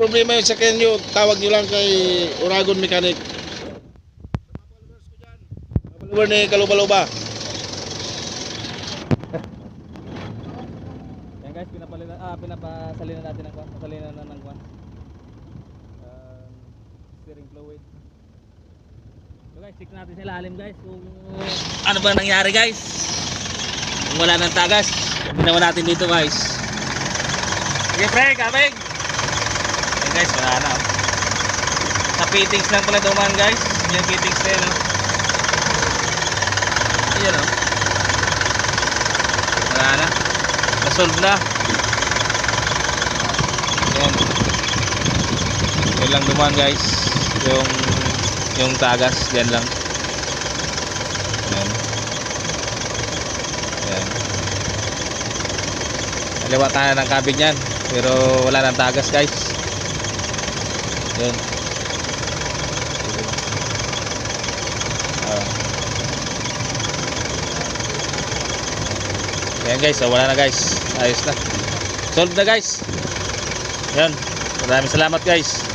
problema yung sakyan nyo, tawag nyo lang kay Uragon Mechanic. Follower ni Kaluba-Luba. Yan guys, pinapasalinan natin ng kwan. Pasalinan na ng kwan. Steering fluid. So guys, check natin sa ilalim guys kung ano ba nangyari guys. Kung wala ng tagas, ginawa natin dito guys. Sige pre, kabig. Yan guys, wala na. Sa fittings lang pala duman guys. Yung fittings na yun. Ayan o. Wala na. Nasolve na. Ayan. Yan lang duman guys. Yung tagas. Yan lang. Ayan. Ayan. Naliwa tayo ng kabig nyan. Pero wala ng tagas guys. Ayan. Ayan guys, so wala na guys. Ayos na. Solved na guys. Yan. Maraming salamat guys.